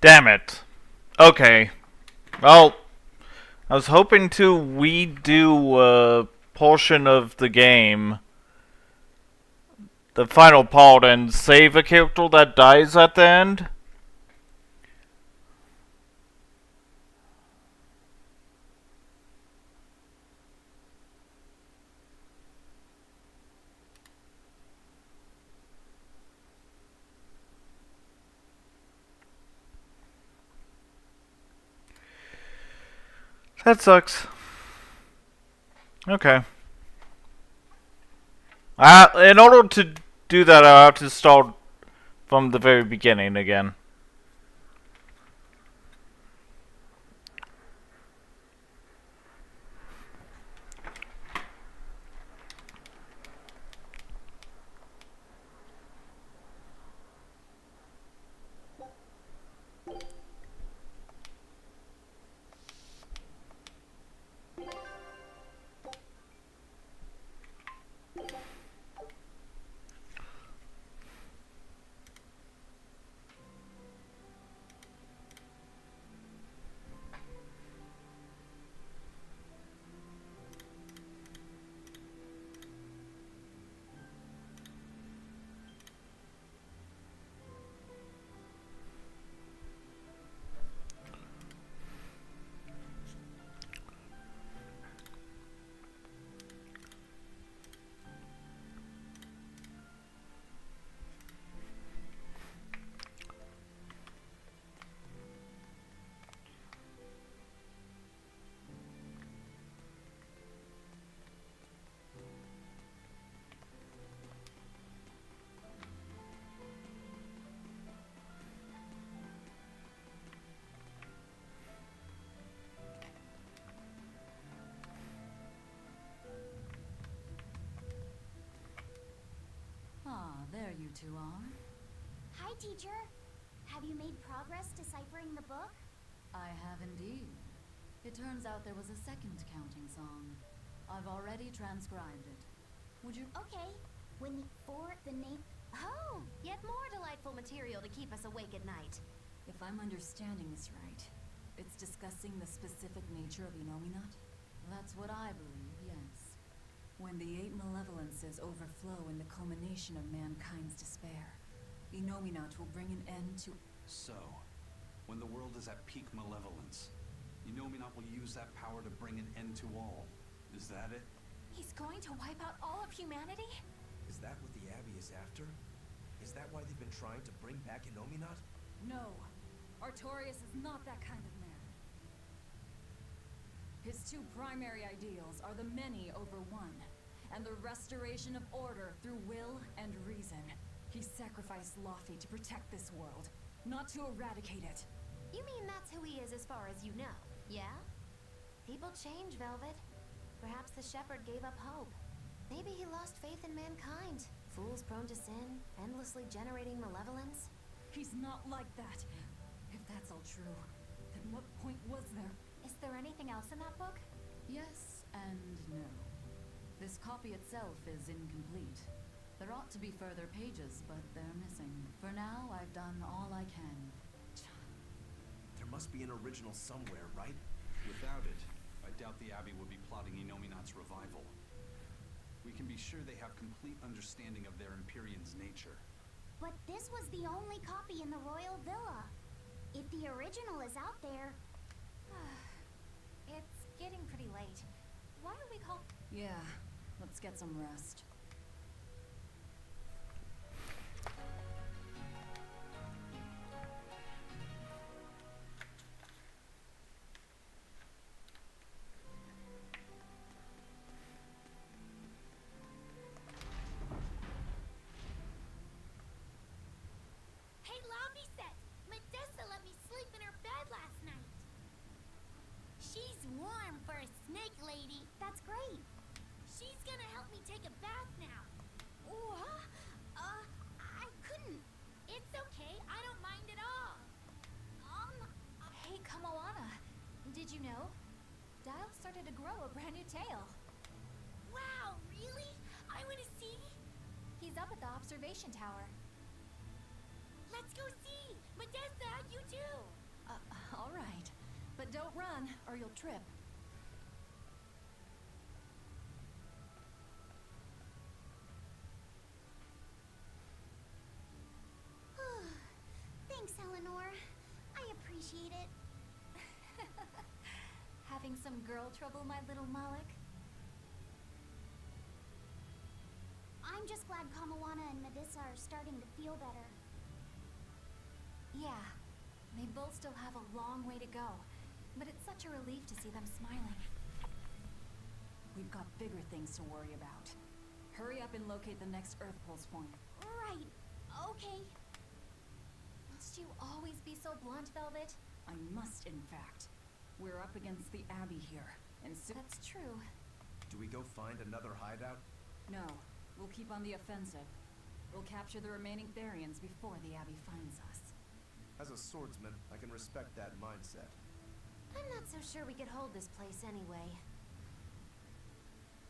Damn it. Okay. Well, I was hoping to redo a portion of the game, the final part, and save a character that dies at the end. That sucks. Okay. In order to do that, I'll have to start from the very beginning again. Ah, there you two are. Hi, teacher. Have you made progress deciphering the book? I have indeed. It turns out there was a second counting song. I've already transcribed it. Would you... Okay. When the name... Oh, yet more delightful material to keep us awake at night. If I'm understanding this right, it's discussing the specific nature of Inominat? That's what I believe, yes. When the 8 malevolences overflow in the culmination of mankind's despair, Inominat will bring an end to... So, when the world is at peak malevolence, Inominat will use that power to bring an end to all. Is that it? He's going to wipe out all of humanity? Is that what the Abbey is after? Is that why they've been trying to bring back Inominat? No. Artorias is not that kind of man. His two primary ideals are the many over one, and the restoration of order through will and reason. He sacrificed Laufey to protect this world, not to eradicate it. You mean that's who he is as far as you know, yeah? People change, Velvet. Perhaps the shepherd gave up hope. Maybe he lost faith in mankind. Fools prone to sin, endlessly generating malevolence. He's not like that. If that's all true, then what point was there? Is there anything else in that book? Yes and no. This copy itself is incomplete. There ought to be further pages, but they're missing. For now, I've done all I can. There must be an original somewhere, right? Without it, I doubt the Abbey would be plotting Inominat's revival. We can be sure they have complete understanding of their Empyrean's nature. But this was the only copy in the royal villa. If the original is out there... It's getting pretty late. Why don't we call... Yeah, let's get some rest. Hey, Lobby set! Medessa let me sleep in her bed last night. She's warm for a snake lady. That's great. She's gonna help me take a bath now. What? I couldn't. It's okay. I don't mind at all. Hey, Kamoana. Did you know? Dial started to grow a brand new tail. Wow, really? I wanna see. He's up at the observation tower. Let's go see. Medessa, you too. Don't run, or you'll trip. Thanks, Eleanor. I appreciate it. Having some girl trouble, my little Moloch? I'm just glad Kamawana and Medusa are starting to feel better. Yeah, they both still have a long way to go, but it's such a relief to see them smiling. We've got bigger things to worry about. Hurry up and locate the next Earth Pulse point. Right. Okay. Must you always be so blunt, Velvet? I must, in fact. We're up against the Abbey here, and that's true. Do we go find another hideout? No, we'll keep on the offensive. We'll capture the remaining Therians before the Abbey finds us. As a swordsman, I can respect that mindset. I'm not so sure we could hold this place anyway.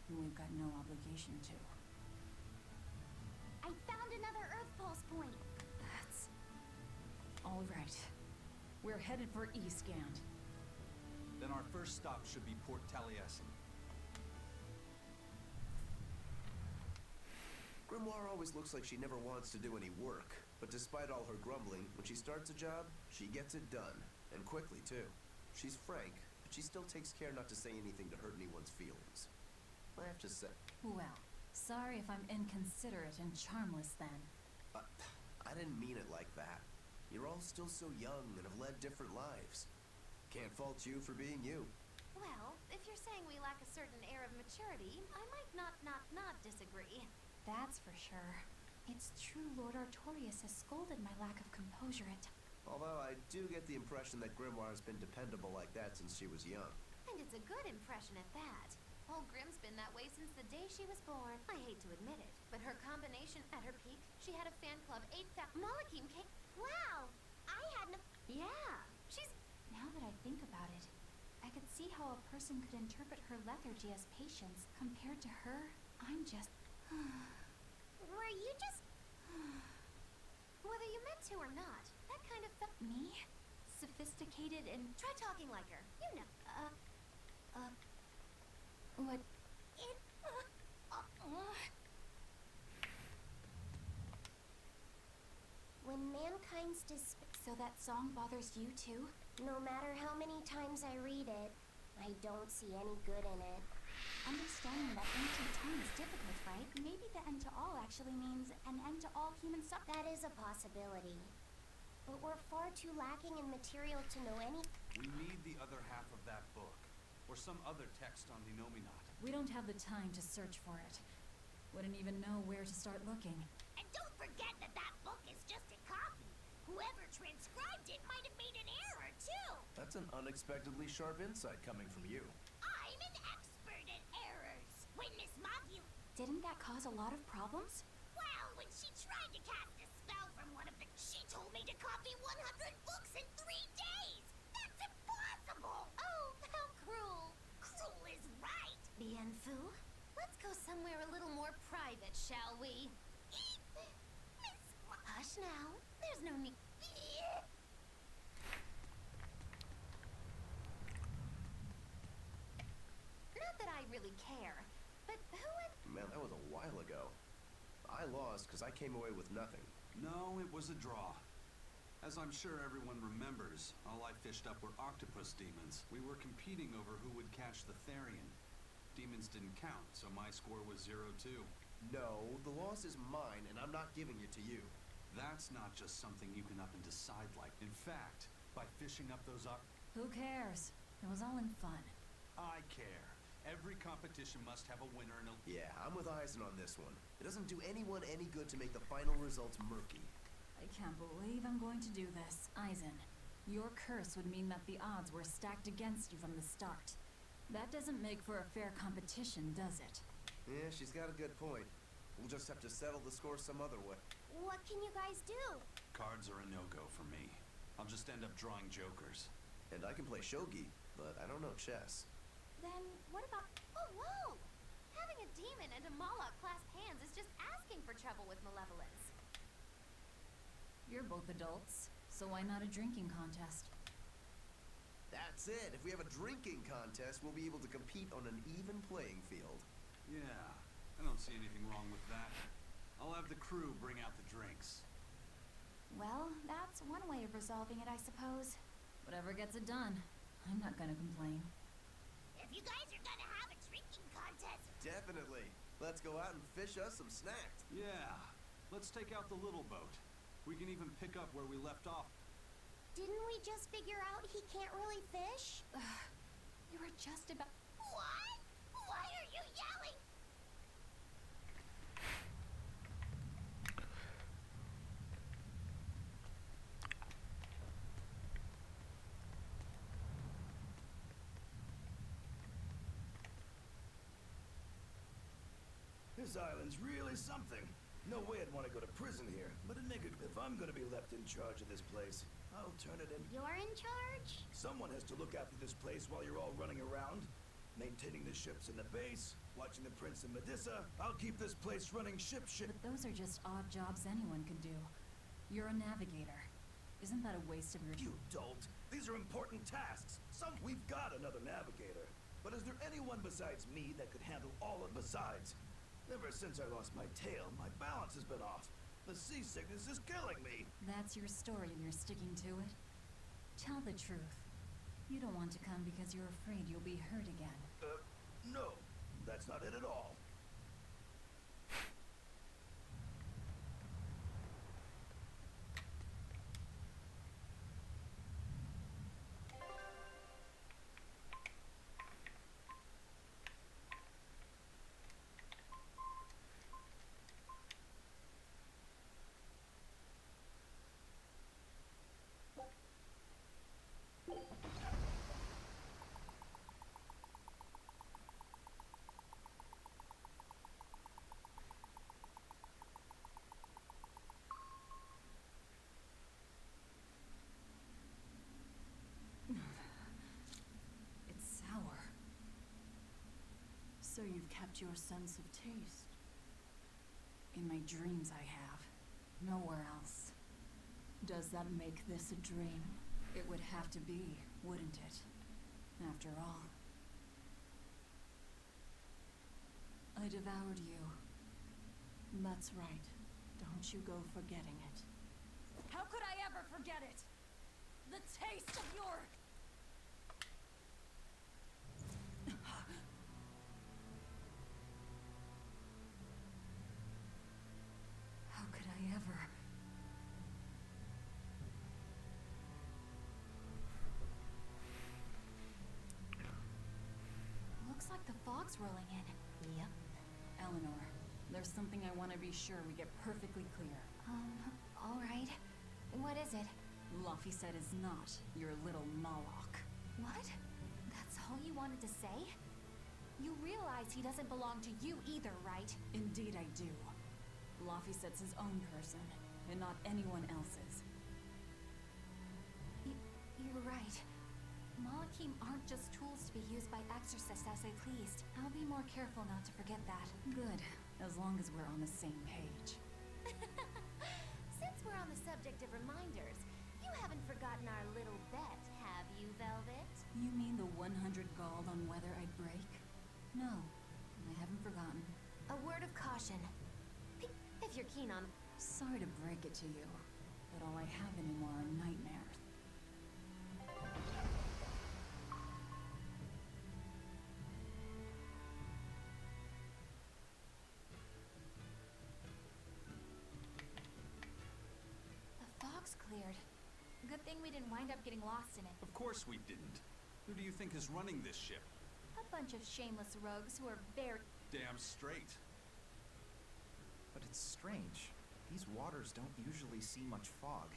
And we've got no obligation to. I found another Earth Pulse point. That's... all right. We're headed for Eastgand. Then our first stop should be Port Taliesin. Grimoire always looks like she never wants to do any work, but despite all her grumbling, when she starts a job, she gets it done. And quickly, too. She's frank, but she still takes care not to say anything to hurt anyone's feelings. I have to say... Well, sorry if I'm inconsiderate and charmless then. I didn't mean it like that. You're all still so young and have led different lives. Can't fault you for being you. Well, if you're saying we lack a certain air of maturity, I might not disagree. That's for sure. It's true Lord Artorius has scolded my lack of composure at times. Although I do get the impression that Grimoire has been dependable like that since she was young. And it's a good impression at that. Old Grimm's been that way since the day she was born. I hate to admit it, but her combination at her peak, she had a fan club 8,000 Malakim cake. Wow! I hadn't... Yeah, she's... Now that I think about it, I could see how a person could interpret her lethargy as patience. Compared to her, I'm just... Were you just... Whether you meant to or not, that kind of felt... Me? Sophisticated and... Try talking like her. You know. What? It... When mankind's So that song bothers you too? No matter how many times I read it, I don't see any good in it. Understanding that ancient tongue is difficult, right? Maybe the end to all actually means an end to all human suffering. That is a possibility. But we're far too lacking in material to know any... We need the other half of that book, or some other text on the Nominat. We don't have the time to search for it. Wouldn't even know where to start looking. And don't forget that that book is just a copy. Whoever transcribed it might have made an error, too. That's an unexpectedly sharp insight coming from you. I'm an expert at errors. When Miss Maggie... Didn't that cause a lot of problems? Well, when she tried to cast a spell from one of the... She told me to copy 100 books in 3 days. That's impossible. Oh, how cruel. Cruel is right. Bien Phu, let's go somewhere a little more private, shall we? Miss... Hush now. There's no need... Not that I really care, but who would... Man, that was a while ago. I lost because I came away with nothing. No, it was a draw. As I'm sure everyone remembers, all I fished up were octopus demons. We were competing over who would catch the Therian. Demons didn't count, so my score was 0-2. No, the loss is mine, and I'm not giving it to you. That's not just something you can up and decide like. In fact, by fishing up those Who cares? It was all in fun. I care. Every competition must have a winner and a... Yeah, I'm with Eisen on this one. It doesn't do anyone any good to make the final results murky. I can't believe I'm going to do this. Eisen, your curse would mean that the odds were stacked against you from the start. That doesn't make for a fair competition, does it? Yeah, she's got a good point. We'll just have to settle the score some other way. What can you guys do? Cards are a no-go for me. I'll just end up drawing jokers. And I can play shogi, but I don't know chess. Then what about... Oh, whoa! Having a demon and a Moloch clasp hands is just asking for trouble with malevolence. You're both adults, so why not a drinking contest? That That's it. If we have a drinking contest, we'll be able to compete on an even playing field. Yeah, I don't see anything wrong with that. I'll have the crew bring out the drinks. Well, that's one way of resolving it, I suppose. Whatever gets it done. I'm not gonna complain. If you guys are gonna have a drinking contest, Definitely. Let's go out and fish us some snacks. Yeah, let's take out the little boat. We can even pick up where we left off. didn't we just figure out he can't really fish? You were just about... What? Why are you yelling? This island's really something. No way I'd want to go to prison here, but a nigga, if I'm gonna be left in charge of this place, I'll turn it in. You're in charge? Someone has to look after this place while you're all running around, maintaining the ships in the base, watching the Prince and Medusa. I'll keep this place running ship. But those are just odd jobs anyone could do. You're a navigator. Isn't that a waste of your You dolt. These are important tasks. We've got another navigator. But is there anyone besides me that could handle all of besides? Ever since I lost my tail, my balance has been off. The seasickness is killing me. That's your story and you're sticking to it? Tell the truth. You don't want to come because you're afraid you'll be hurt again. No, that's not it at all. It's sour. So you've kept your sense of taste. In my dreams I have. Nowhere else. Does that make this a dream? It would have to be, wouldn't it? After all. I devoured you. That's right. Don't you go forgetting it. How could I ever forget it? The taste of your... How could I ever... Looks like the fog's rolling in. Yep. Eleanor, there's something I want to be sure we get perfectly clear. All right. What is it? Luffy said is not your little Moloch. What? That's all you wanted to say? You realize he doesn't belong to you either, right? Indeed I do. Luffy said's his own person, and not anyone else's. You're right. Malachim aren't just tools to be used by exorcists as they pleased. I'll be more careful not to forget that. Good, as long as we're on the same page. Since we're on the subject of reminders, you haven't forgotten our little bet, have you, Velvet? You mean the 100 gold on whether I'd break? No, I haven't forgotten. A word of caution. If you're keen on... Sorry to break it to you, but all I have anymore are nightmares. The fog's cleared. Good thing we didn't wind up getting lost in it. Of course we didn't. Who do you think is running this ship? A bunch of shameless rogues who are very... Damn straight. But it's strange. These waters don't usually see much fog.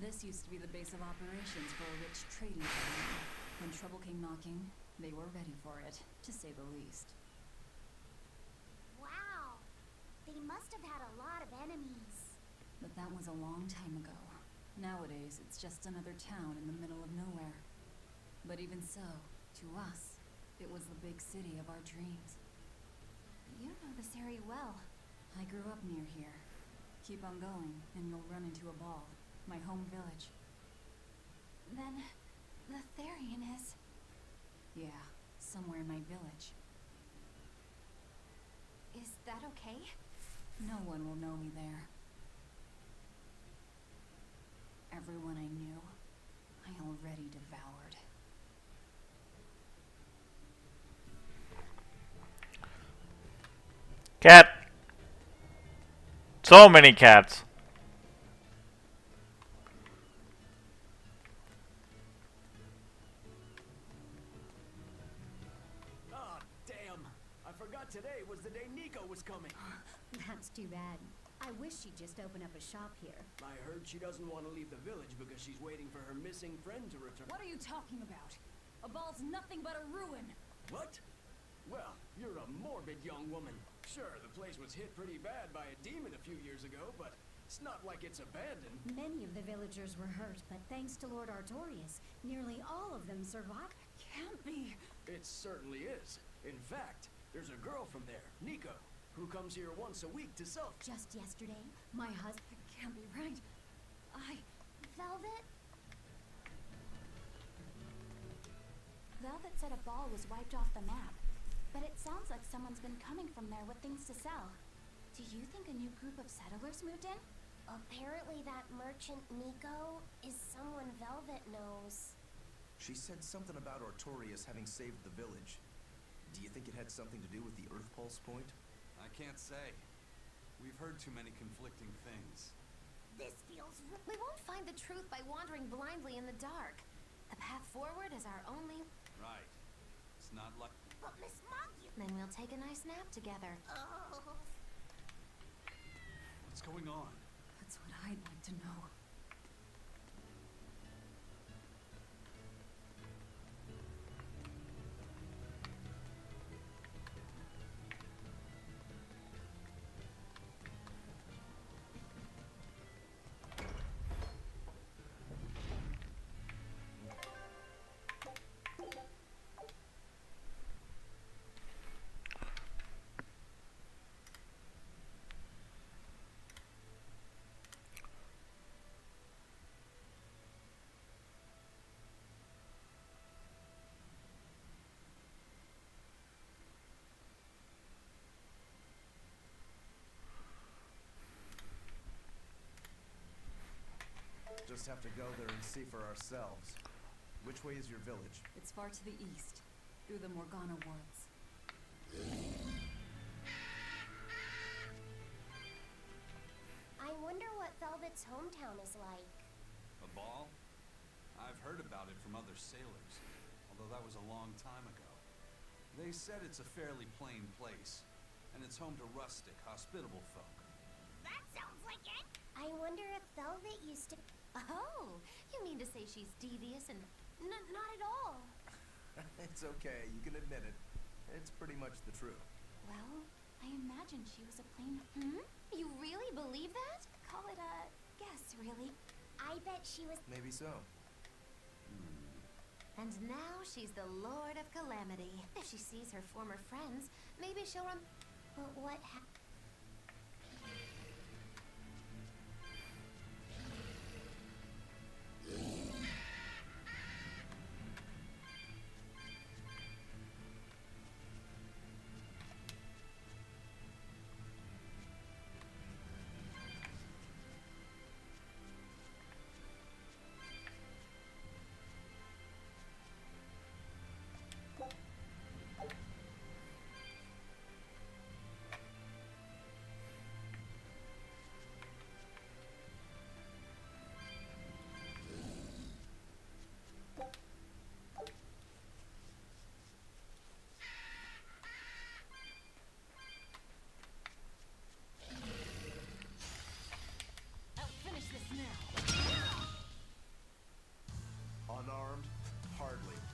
This used to be the base of operations for a rich trading company. When trouble came knocking, they were ready for it, to say the least. Wow. They must have had a lot of enemies. But that was a long time ago. Nowadays, it's just another town in the middle of nowhere. But even so, to us, it was the big city of our dreams. You know this area well. I grew up near here. Keep on going, and you'll run into a ball. My home village. Then, the Therian is... Yeah, somewhere in my village. Is that okay? No one will know me there. Everyone I knew, I already devoured. Cat. So many cats. Ah, damn. I forgot today was the day Nico was coming. That's too bad. I wish she'd just open up a shop here. I heard she doesn't want to leave the village because she's waiting for her missing friend to return. What are you talking about? A ball's nothing but a ruin. What? Well, you're a morbid young woman. Sure, the place was hit pretty bad by a demon a few years ago, but it's not like it's abandoned. Many of the villagers were hurt, but thanks to Lord Artorius, nearly all of them survived. Can't be. It certainly is. In fact, there's a girl from there, Nico, who comes here once a week to sell. Just yesterday, my husband... Can't be right. Velvet? Velvet said a ball was wiped off the map. But it sounds like someone's been coming from there with things to sell. Do you think a new group of settlers moved in? Apparently that merchant Nico is someone Velvet knows. She said something about Artorius having saved the village. Do you think it had something to do with the Earth Pulse point? I can't say. We've heard too many conflicting things. This feels We won't find the truth by wandering blindly in the dark. The path forward is our only... Right. It's not like... But Miss Monkey... Then we'll take a nice nap together. Oh... What's going on? That's what I'd like to know. Just have to go there and see for ourselves. Which way is your village? It's far to the east, through the Morgana woods. I wonder what Velvet's hometown is like. A ball? I've heard about it from other sailors, although that was a long time ago. They said it's a fairly plain place, and it's home to rustic, hospitable folk. That sounds like it! I wonder if Velvet used to... Oh, you mean to say she's devious and... Not at all. It's okay, you can admit it. It's pretty much the truth. Well, I imagine she was a plain... You really believe that? Call it a guess, really. I bet she was... Maybe so. And now she's the Lord of Calamity. If she sees her former friends, maybe she'll But what happened?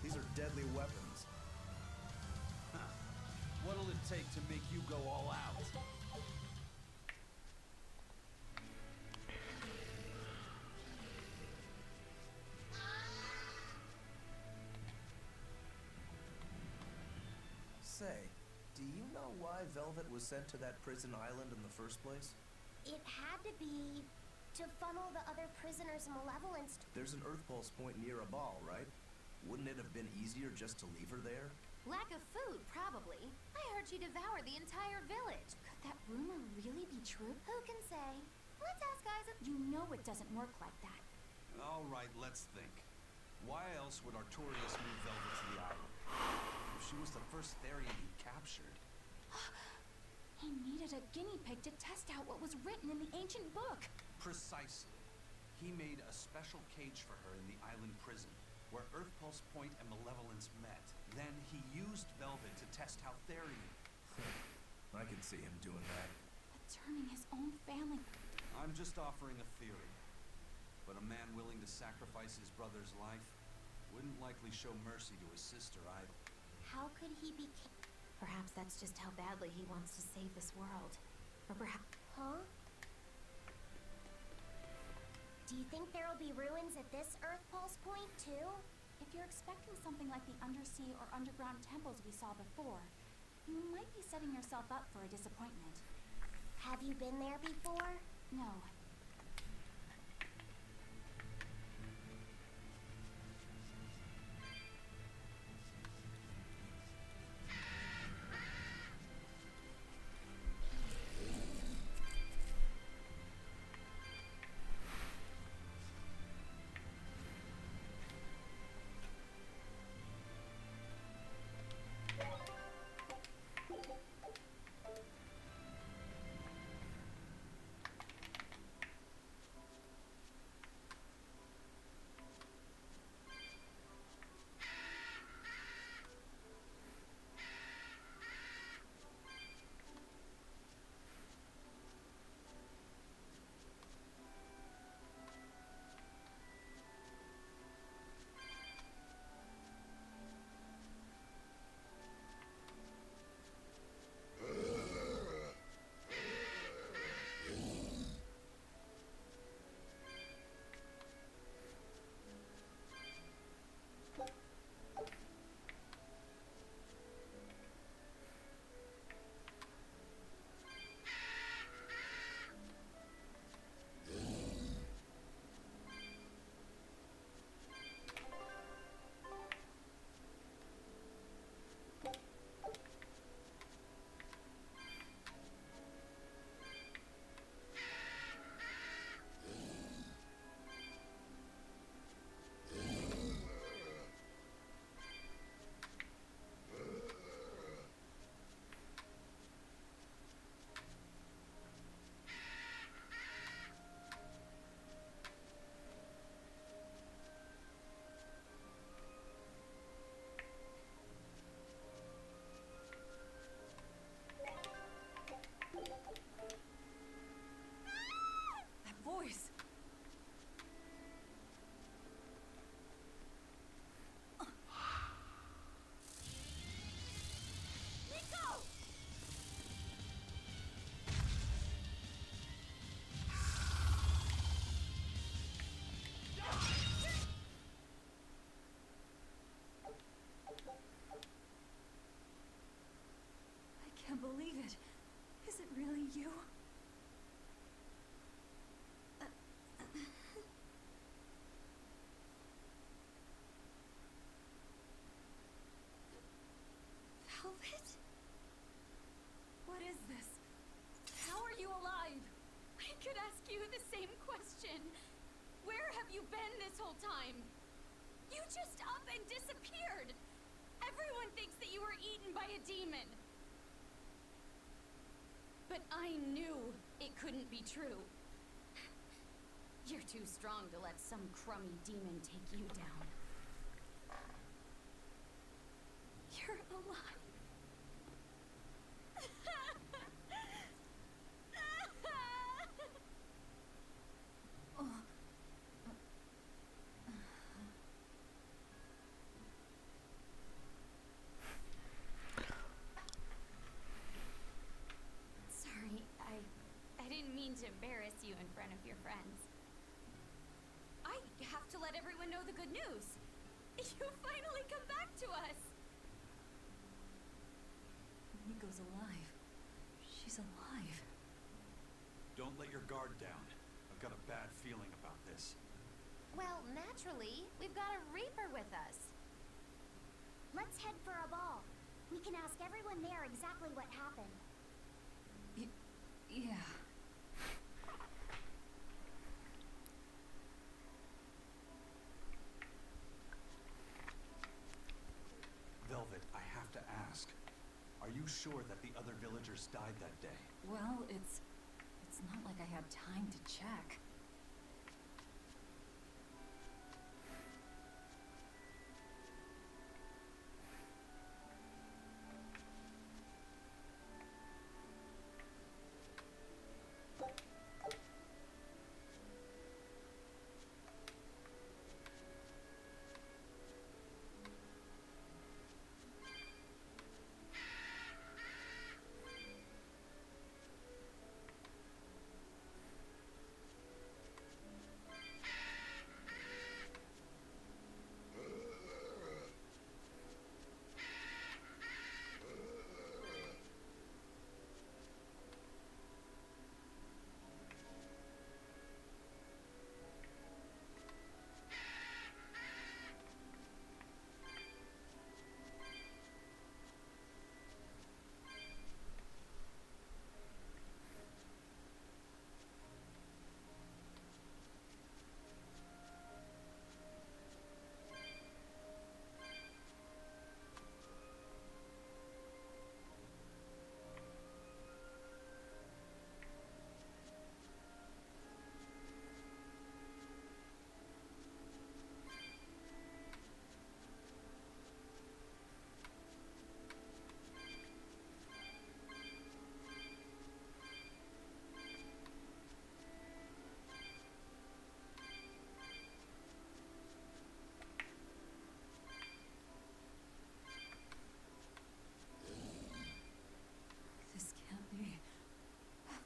These are deadly weapons. Huh. What'll it take to make you go all out? Say, do you know why Velvet was sent to that prison island in the first place? It had to be to funnel the other prisoners' malevolence. There's an Earth Pulse point near a ball, right? Wouldn't it have been easier just to leave her there? Lack of food, probably. I heard she devoured the entire village. Could that rumor really be true? Who can say? Let's ask Isaac. You know it doesn't work like that. All right, let's think. Why else would Artorias move Velvet to the island? If she was the first Therian he captured. He needed a guinea pig to test out what was written in the ancient book. Precisely. He made a special cage for her in the island prison, where Earth Pulse Point and Malevolence met. Then he used Velvet to test how Therian. I can see him doing that. But turning his own family... I'm just offering a theory. But a man willing to sacrifice his brother's life wouldn't likely show mercy to his sister either. How could he be? Perhaps that's just how badly he wants to save this world. Or perhaps... Huh? Do you think there'll be ruins at this Earth Pulse Point too? If you're expecting something like the undersea or underground temples we saw before, you might be setting yourself up for a disappointment. Have you been there before? No. Voice. Nico! I can't believe it. Is it really you? Velvet? What is this? How are you alive? I could ask you the same question. Where have you been this whole time? You just up and disappeared. Everyone thinks that you were eaten by a demon. But I knew it couldn't be true. You're too strong to let some crummy demon take you down. You're alive. the good news. You finally come back to us. Nico's alive. She's alive. Don't let your guard down. I've got a bad feeling about this. Well, naturally, we've got a Reaper with us. Let's head for a ball. We can ask everyone there exactly what happened. Yeah. Velvet, I have to ask. Are you sure that the other villagers died that day? Well, it's not like I had time to check.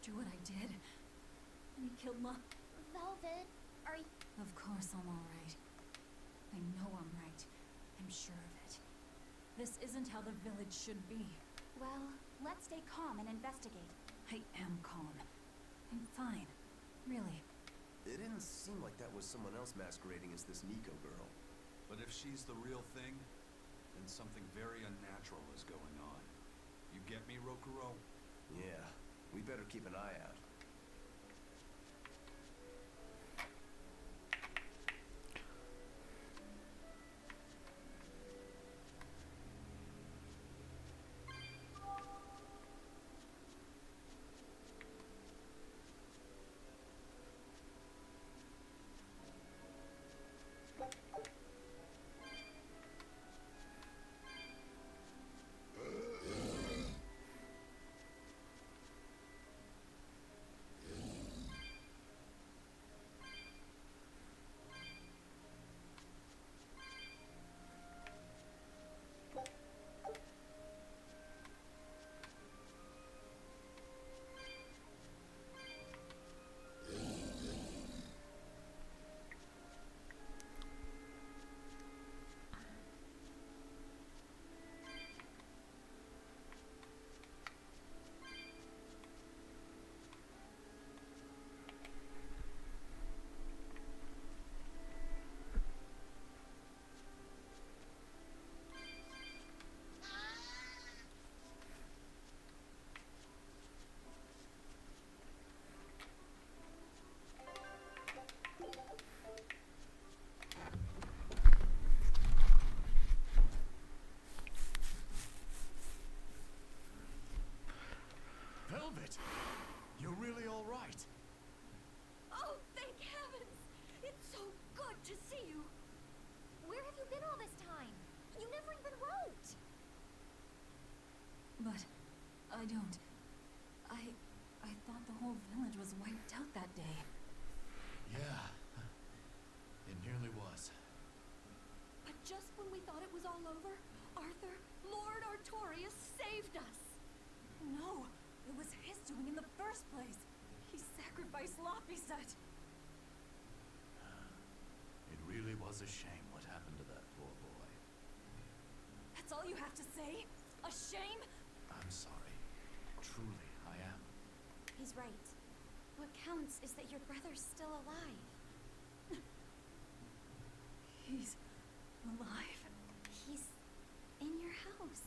After what I did, and he killed Mom. Velvet, are you... Of course I'm alright. I know I'm right. I'm sure of it. This isn't how the village should be. Well, let's stay calm and investigate. I am calm. I'm fine. Really. It didn't seem like that was someone else masquerading as this Nico girl. But if she's the real thing, then something very unnatural is going on. You get me, Rokuro? Yeah, we better keep an eye out. Velvet, you're really all right. Oh, thank heavens! It's so good to see you! Where have you been all this time? You never even wrote! But I don't. I thought the whole village was wiped out that day. Yeah, it nearly was. But just when we thought it was all over, Arthur, Lord Artorias saved us! No, it was his doing in the first place. He sacrificed Laphicet. It really was It's a shame what happened to that poor boy. That's all you have to say? A shame? I'm sorry. Truly, I am. He's right. What counts is that your brother's still alive. He's alive. He's in your house.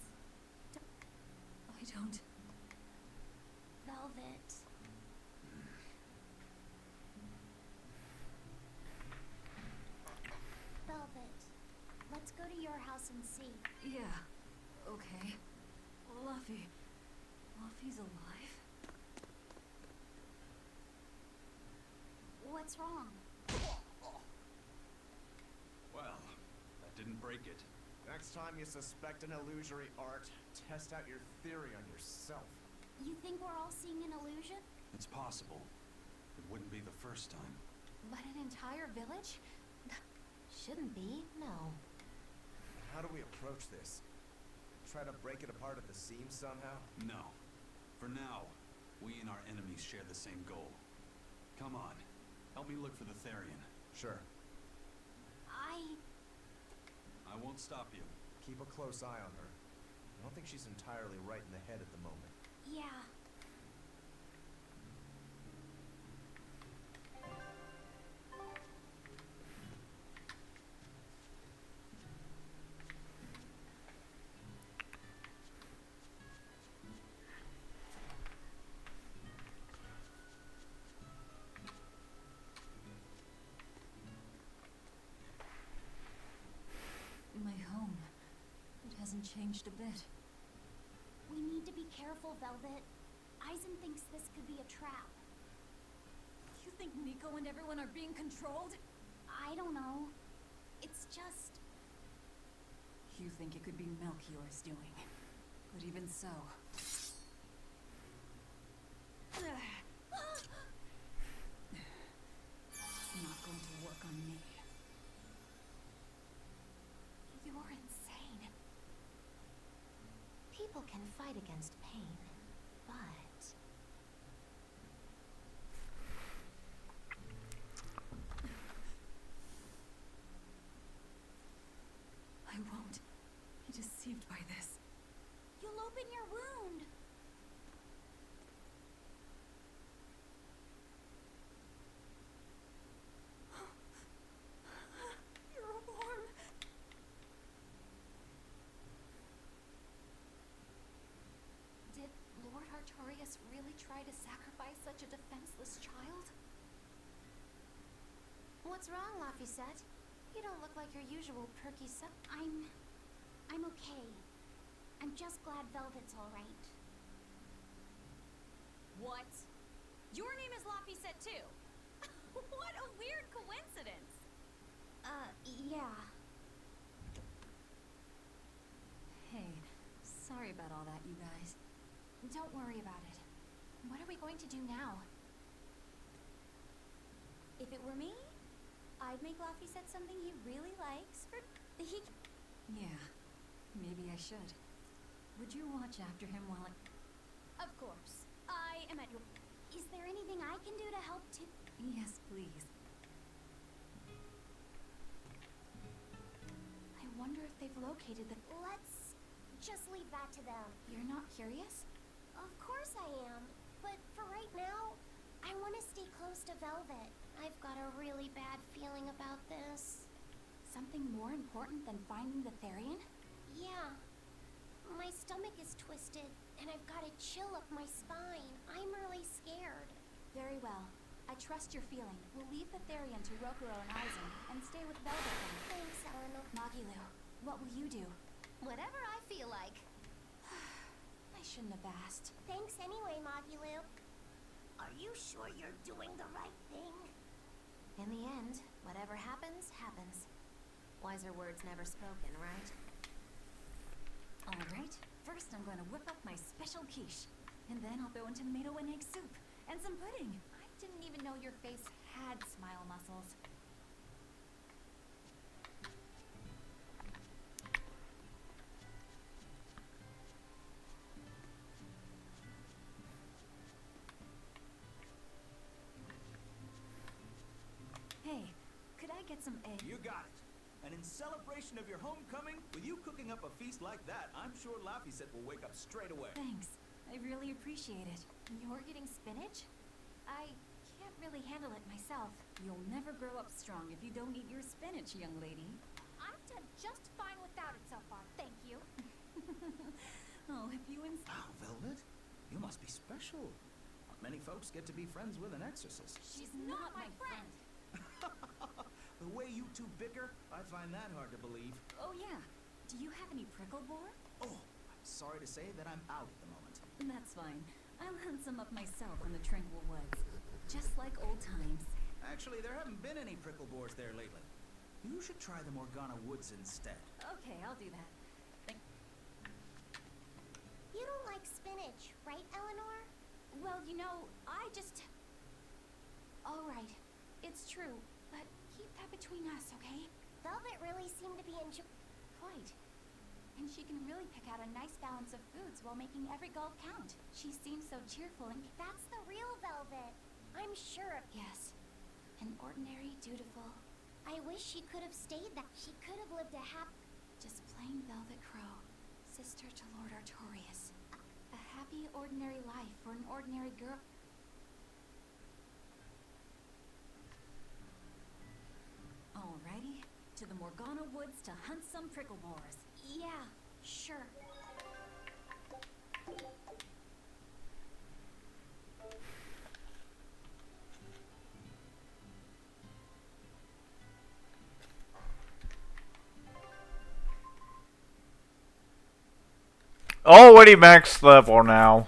I don't. Velvet. Velvet, let's go to your house and see. Yeah. Okay. Luffy's alive? What's wrong? Well, that didn't break it. Next time you suspect an illusory art, test out your theory on yourself. You think we're all seeing an illusion? It's possible. It wouldn't be the first time. But an entire village? Shouldn't be, no. How do we approach this? Try to break it apart at the seams somehow? No. For now, we and our enemies share the same goal. Come on. Help me look for the Therian. Sure. I won't stop you. Keep a close eye on her. I don't think she's entirely right in the head at the moment. Yeah. My home. It hasn't changed a bit. We need to be careful, Velvet. Eisen thinks this could be a trap. You think Nico and everyone are being controlled? I don't know. It's just... You think it could be Melchior's doing. But even so... It's not going to work on me. You're insane. People can fight against pain, but... I won't be deceived by this. You'll open your wound. You're warm. Did Lord Artorias really try to sacrifice such a defenseless child? What's wrong, Laphicet? You don't look like your usual perky self. I'm okay. I'm just glad Velvet's all right. What? Your name is Laphicet too? What a weird coincidence! Yeah. Hey, sorry about all that, you guys. Don't worry about it. What are we going to do now? If it were me, I'd make Laphicet something he really likes for... Yeah, maybe I should. Would you watch after him while I... Of course. I am at your... Is there anything I can do to help too? Yes, please. I wonder if they've located the... Let's just leave that to them. You're not curious? Of course I am. But for right now, I want to stay close to Velvet. I've got a really bad feeling about this. Something more important than finding the Therian? Yeah. My stomach is twisted, and I've got a chill up my spine. I'm really scared. Very well. I trust your feeling. We'll leave the Therian to Rokuro and Eisen, and stay with Velvet then. Thanks, Elena. Magilu, what will you do? Whatever I feel like. I shouldn't have asked. Thanks anyway, Magilu. Are you sure you're doing the right thing? In the end, whatever happens, happens. Wiser words never spoken, right? Alright, first I'm going to whip up my special quiche. And then I'll throw in tomato and egg soup. And some pudding. I didn't even know your face had smile muscles. Hey, could I get some egg? You got it. And in celebration of your homecoming, with you cooking up a feast like that, I'm sure Laphicet will wake up straight away. Thanks. I really appreciate it. You're getting spinach? I can't really handle it myself. You'll never grow up strong if you don't eat your spinach, young lady. I've done just fine without it so far, thank you. Oh, if you insist. Wow, Velvet, you must be special. Not many folks get to be friends with an exorcist. She's not my friend. The way you two bicker, I find that hard to believe. Oh, yeah. Do you have any prickle boar? Oh, I'm sorry to say that I'm out at the moment. That's fine. I'll hunt some up myself in the tranquil woods. Just like old times. Actually, there haven't been any prickle boars there lately. You should try the Morgana Woods instead. Okay, I'll do that. You don't like spinach, right, Eleanor? Well, you know, I just... All right, it's true, but keep that between us, okay? Velvet really seemed to be Quite. And she can really pick out a nice balance of foods while making every gulp count. She seems so cheerful and... That's the real Velvet. I'm sure of Yes. An ordinary, dutiful... I wish she could have stayed that. She could have lived a Just plain Velvet Crow. Sister to Lord Artorias. A happy, ordinary life for an ordinary girl. Alrighty. To the Morgana Woods to hunt some prickle boars. Yeah, sure. Already max level now.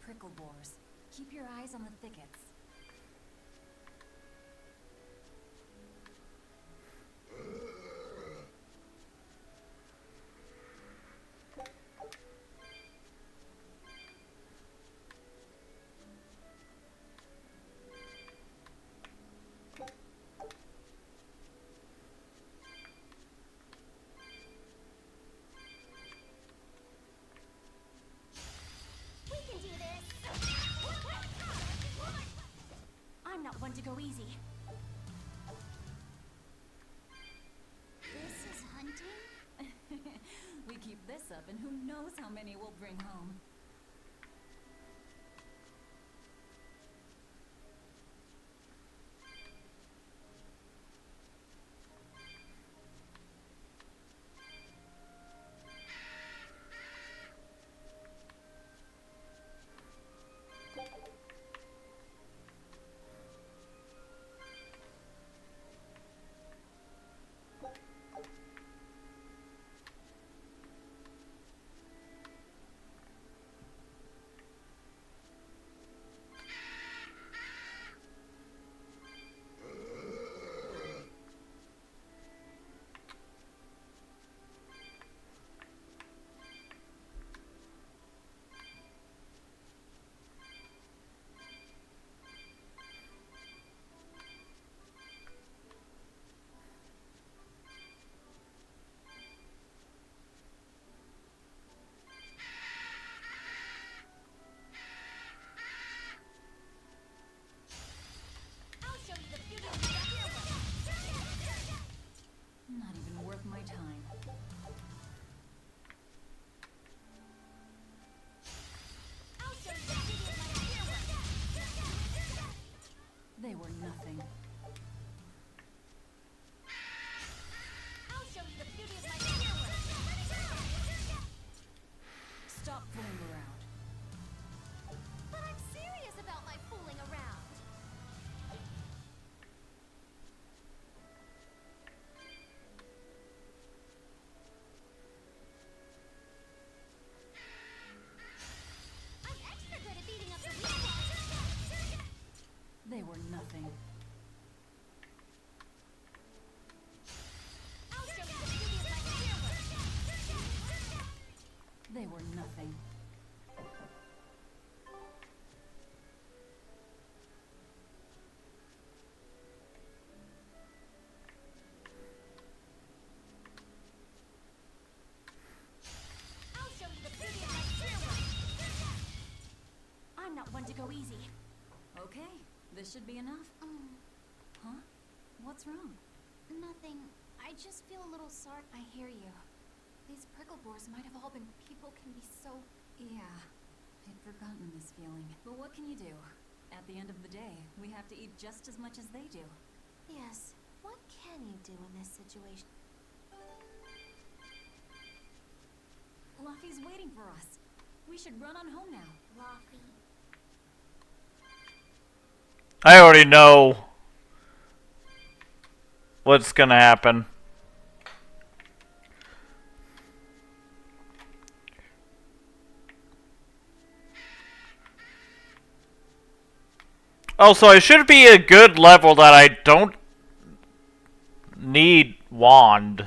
prickle boars. Keep your eyes on the thickets. We can do this! I'm not one to go easy. This is hunting? We keep this up and who knows how many we'll bring home. I'll show you the beauty of my fireworks. Not even worth my time. I'll show you the beauty of my fireworks. They were nothing. I'll show you the beauty of my fireworks. Stop fooling around. But I'm serious about my fooling around. I'm extra good at beating up the weak ones. They were nothing. I'll show you the beauty of my fireworks. They were nothing. I'll show you the beauty of my fireworks. I'm not one to go easy. Okay, this should be enough. Huh? What's wrong? Nothing. I just feel a little sorry. I hear you. These prickle boars might have all been people can be so... Yeah, I'd forgotten this feeling. But what can you do? At the end of the day, we have to eat just as much as they do. Yes. What can you do in this situation? Luffy's waiting for us. We should run on home now. Luffy. I already know what's gonna happen. Also, it should be a good level that I don't need wand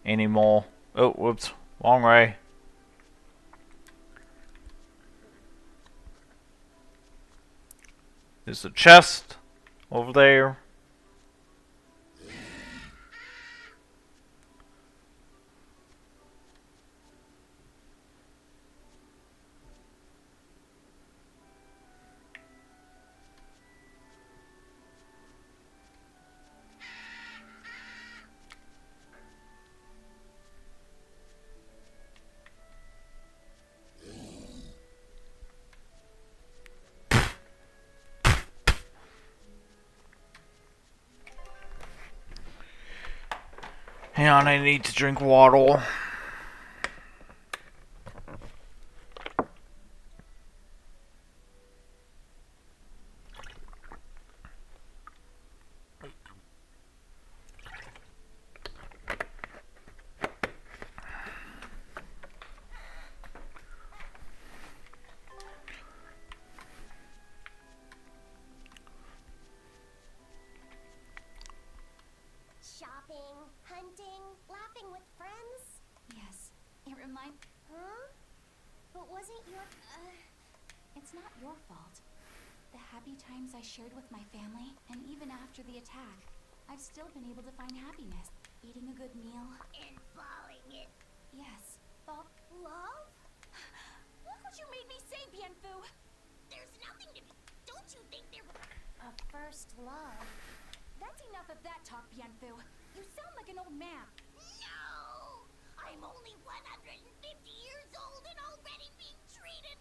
anymore. Oh, whoops. Wrong way. There's a chest over there. Hang on, I need to drink water. camping with friends? Yes, it reminds... Huh? But wasn't your... It's not your fault. The happy times I shared with my family, and even after the attack, I've still been able to find happiness. Eating a good meal. And falling in Yes, love? Look what you made me say, Bienfu! There's nothing to be... Don't you think there... A first love. That's enough of that talk, Bienfu. You sound like an old man. No! I'm only 150 years old and already being treated...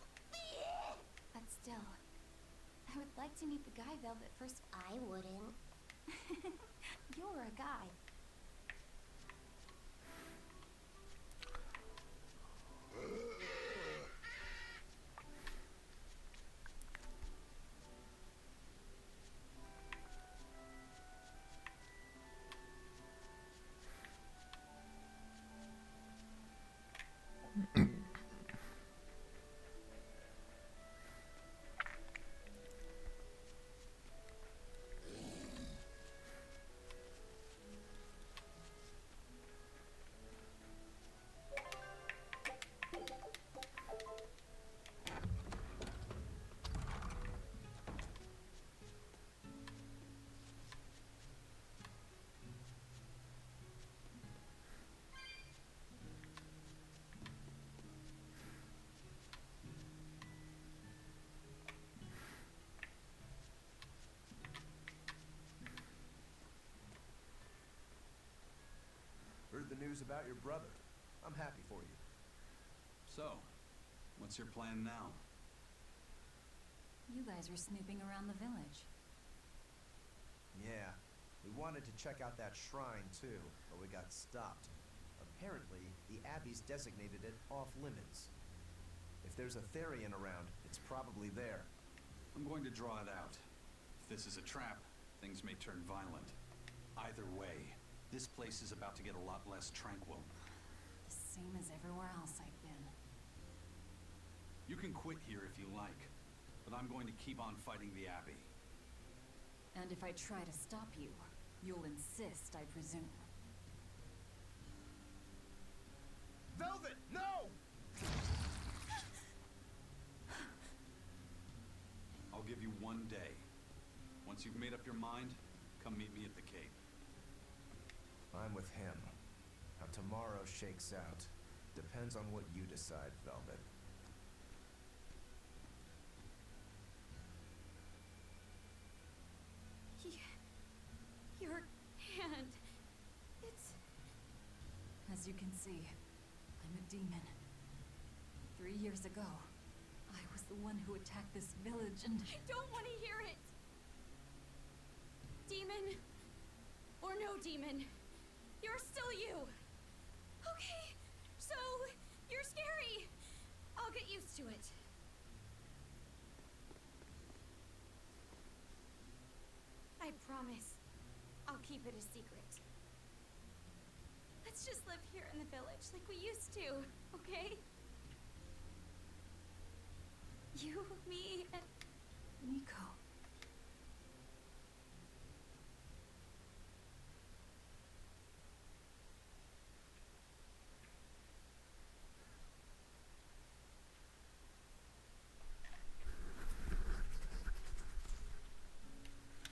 But still, I would like to meet the guy Velvet first... I wouldn't. You're a guy. Heard the news about your brother. I'm happy for you. So, what's your plan now? You guys were snooping around the village. Yeah, we wanted to check out that shrine too, but we got stopped. Apparently, the Abbey's designated it off-limits. If there's a Therian around, it's probably there. I'm going to draw it out. If this is a trap, things may turn violent. Either way, this place is about to get a lot less tranquil. The same as everywhere else I've been. You can quit here if you like, but I'm going to keep on fighting the Abbey. And if I try to stop you, you'll insist, I presume. Velvet, no! I'll give you 1 day. Once you've made up your mind, come meet me at the Cape. I'm with him. How tomorrow shakes out depends on what you decide, Velvet. Your hand... It's... As you can see, I'm a demon. 3 years ago, I was the one who attacked this village and... I don't want to hear it! Demon, or no demon, you're still you! Okay, so, you're scary! I'll get used to it. I promise, I'll keep it a secret. Let's just live here in the village like we used to, okay? You, me, and... Nico.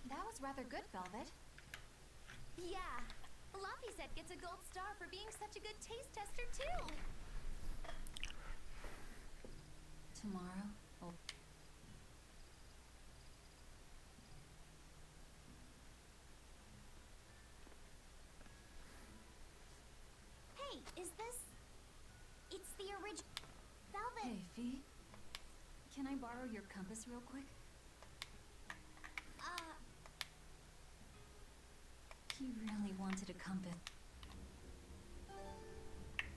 That was rather good, Velvet. Yeah. Laphicet gets a gold star for being such a good taste tester, too. Tomorrow, I'll... Hey, is this... It's the original... Velvet. Hey, Fee. Can I borrow your compass real quick? He really wanted a compass.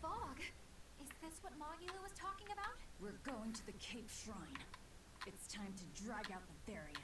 Fog? Is this what Mogula was talking about? We're going to the Cape Shrine. It's time to drag out the Therian.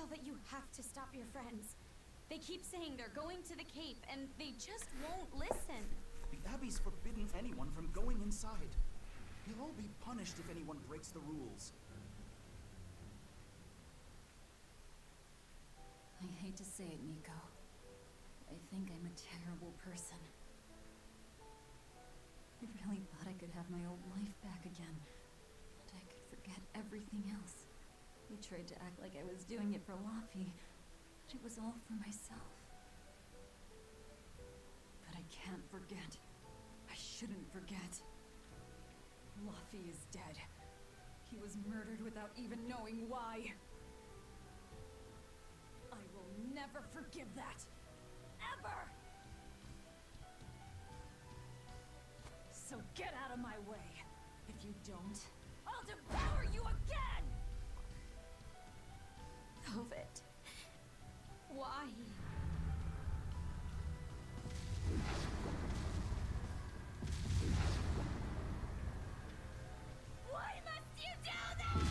Velvet, you have to stop your friends. They keep saying they're going to the Cape, and they just won't listen. The Abbey's forbidden anyone from going inside. You'll all be punished if anyone breaks the rules. I hate to say it, Nico. I think I'm a terrible person. I really thought I could have my old life back again. And I could forget everything else. I tried to act like I was doing it for Laffy, but it was all for myself. But I can't forget. I shouldn't forget. Laffy is dead. He was murdered without even knowing why. I will never forgive that. Ever! So get out of my way. If you don't, I'll devour you again! Velvet. Why? Why must you do this?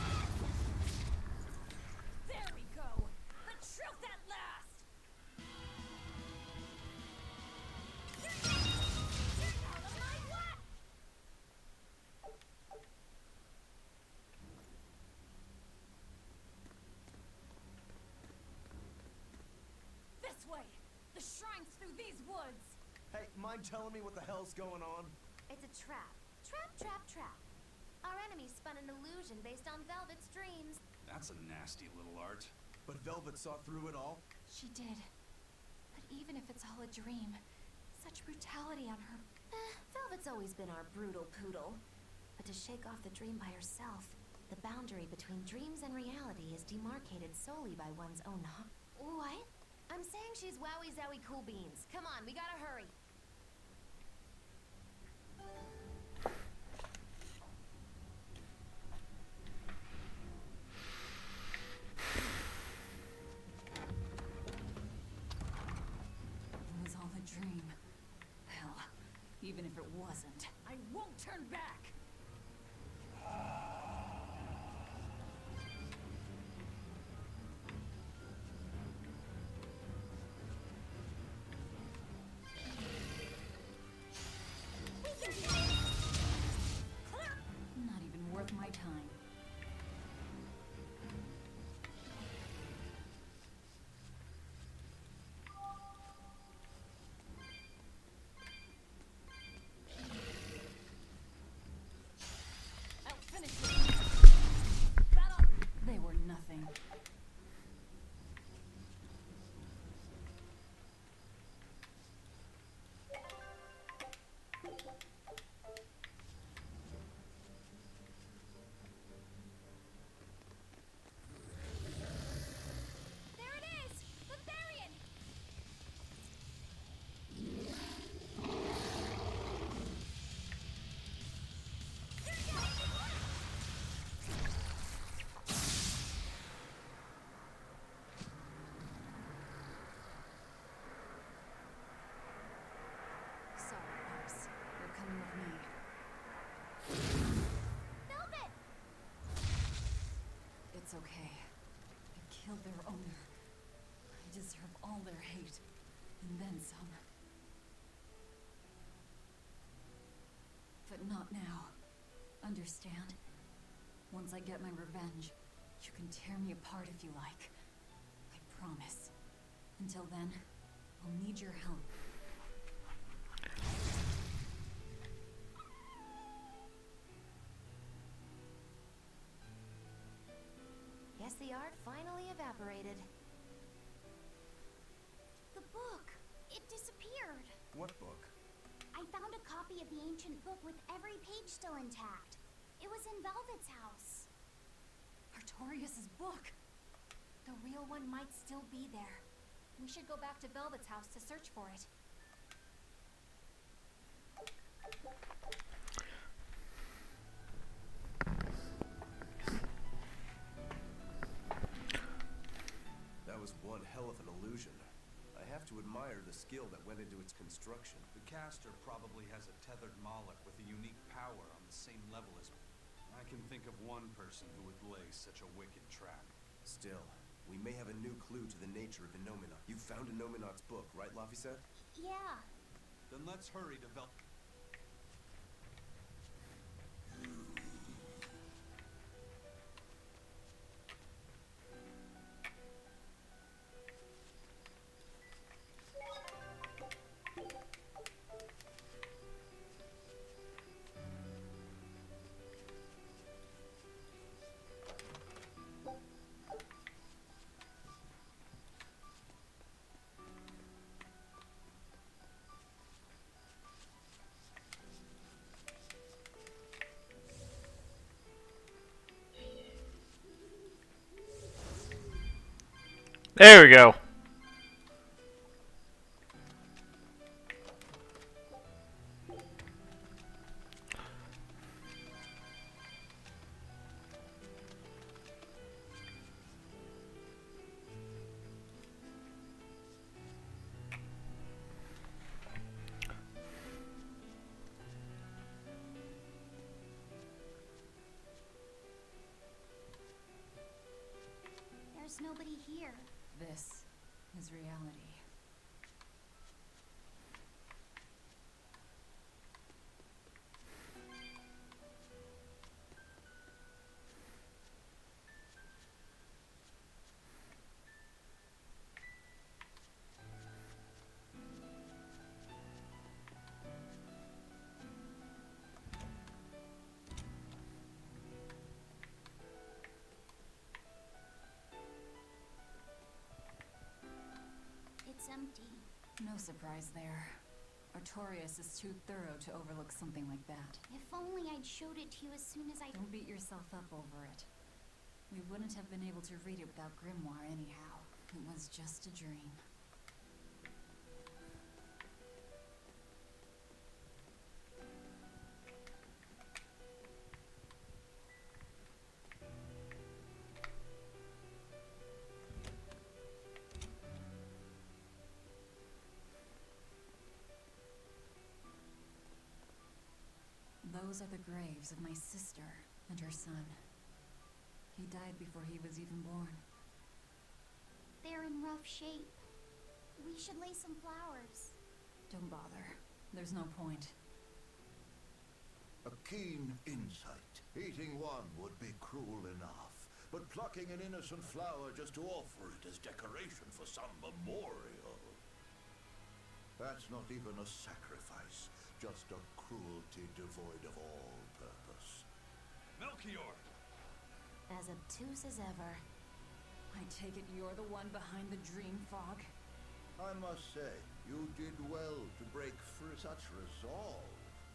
There we go. The truth at last! You're out of my way! This way! The shrine's through these woods! Hey, mind telling me what the hell's going on? It's a trap. Trap. Our enemy spun an illusion based on Velvet's dreams. That's a nasty little art. But Velvet saw through it all? She did. But even if it's all a dream, such brutality on her. Velvet's always been our brutal poodle. But to shake off the dream by herself, the boundary between dreams and reality is demarcated solely by one's own What? I'm saying she's wowie zowie cool beans. Come on, we gotta hurry. It was all a dream. Hell, even if it wasn't, I won't turn back! Not even worth my time. I'll finish it. Battle! They were nothing. There it is! The Therian! Sorry, Pups. You're coming with me. Velvet! It's okay. I killed their owner. I deserve all their hate. And then some. But not now. Understand? Once I get my revenge, you can tear me apart if you like. I promise. Until then, I'll need your help. Guess the art finally evaporated. The book! It disappeared! What book? I found a copy of the ancient book with every page still intact. It was in Velvet's house. Artorias' book! The real one might still be there. We should go back to Velvet's house to search for it. That was one hell of an illusion. I have to admire the skill that went into its construction. The caster probably has a tethered Moloch with a unique power on the same level as me. I can think of one person who would lay such a wicked trap. Still, We may have a new clue to the nature of Innominaut. You found Innominaut's book, right, Laphicet? Yeah. Then let's hurry to There we go. There's nobody here. This is reality. It's empty. No surprise there. Artorias is too thorough to overlook something like that. If only I'd showed it to you as soon as I... Don't beat yourself up over it. We wouldn't have been able to read it without Grimoire anyhow. It was just a dream. Those are the graves of my sister and her son. He died before he was even born. They're in rough shape. We should lay some flowers. Don't bother. There's no point. A keen insight. Eating one would be cruel enough, but plucking an innocent flower just to offer it as decoration for some memorial. That's not even a sacrifice, just a cruelty devoid of all purpose. Melchior! As obtuse as ever. I take it you're the one behind the dream fog? I must say, you did well to break for such resolve.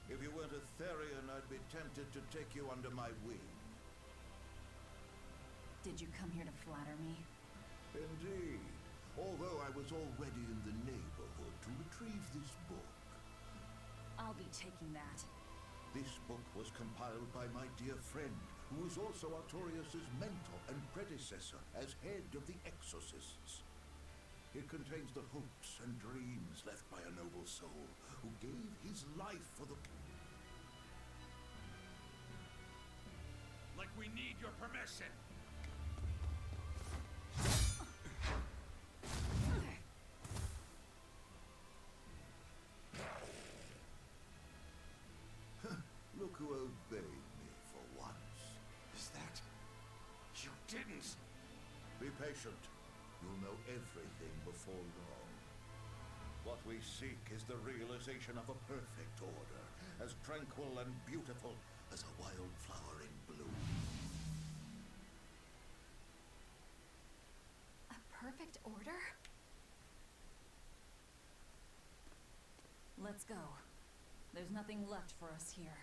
If you weren't a Therian, I'd be tempted to take you under my wing. Did you come here to flatter me? Indeed. Although I was already in the neighborhood to retrieve this book. I'll be taking that. This book was compiled by my dear friend, who was also Artorias' mentor and predecessor as head of the Exorcists. It contains the hopes and dreams left by a noble soul who gave his life for the... Like we need your permission. Look who obeyed me for once. Is that... You didn't... Be patient. You'll know everything before long. What we seek is the realization of a perfect order, as tranquil and beautiful as a wildflower in bloom. A perfect order? Let's go. There's nothing left for us here.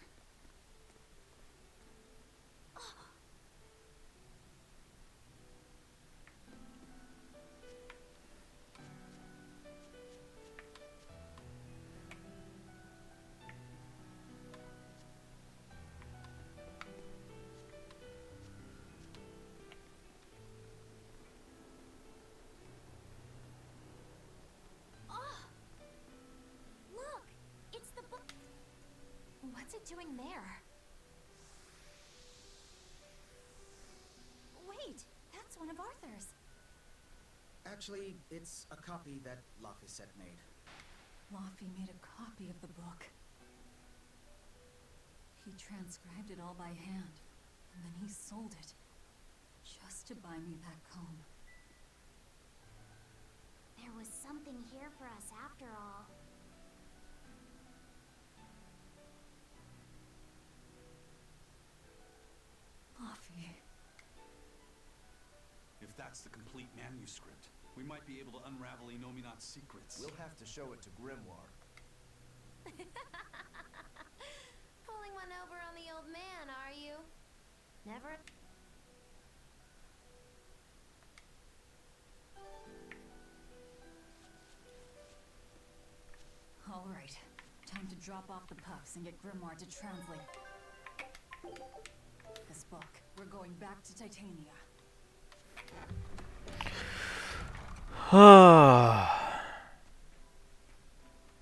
Look! It's the book. What's it doing there? Wait, that's one of Arthur's. Actually, it's a copy that Laphicet made. Laffy made a copy of the book. He transcribed it all by hand, and then he sold it, just to buy me that comb. There was something here for us after all. Laffy. If that's the complete manuscript, we might be able to unravel Inominat's secrets. We'll have to show it to Grimoire. Pulling one over on the old man, are you? Never. All right, time to drop off the pups and get Grimoire to translate this book. We're going back to Titania.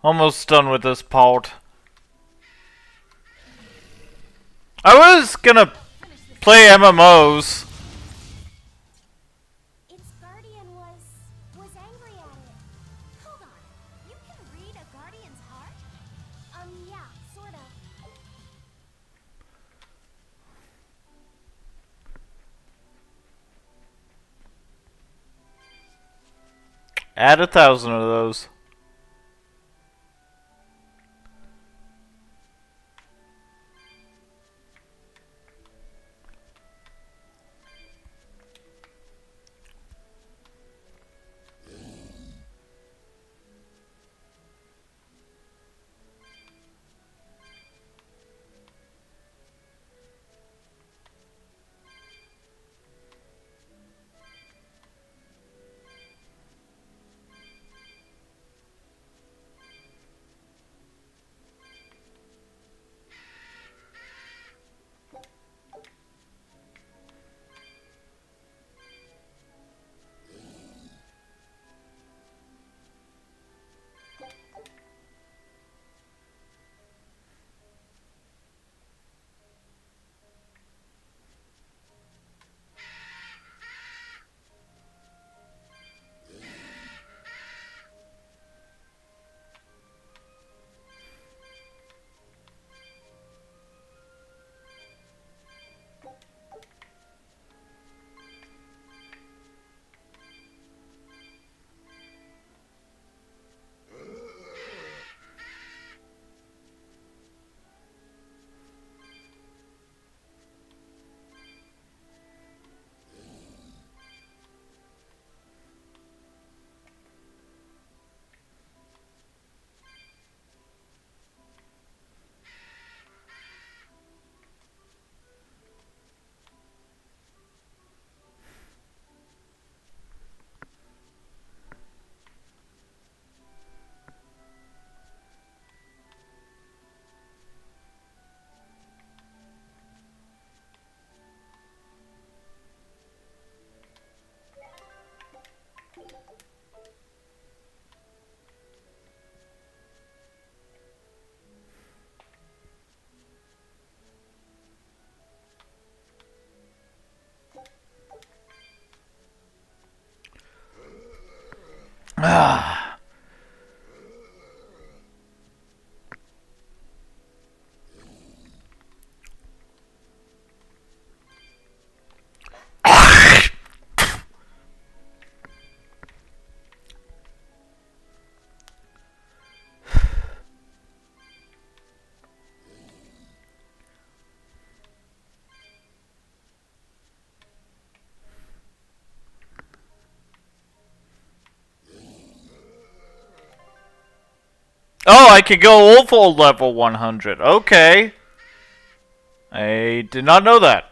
Almost done with this part. I was gonna play MMOs. Its guardian was angry at it. Hold on. You can read a guardian's heart? Yeah, sort of. Add 1,000 of those. Ah. Oh, I can go over level 100. Okay. I did not know that.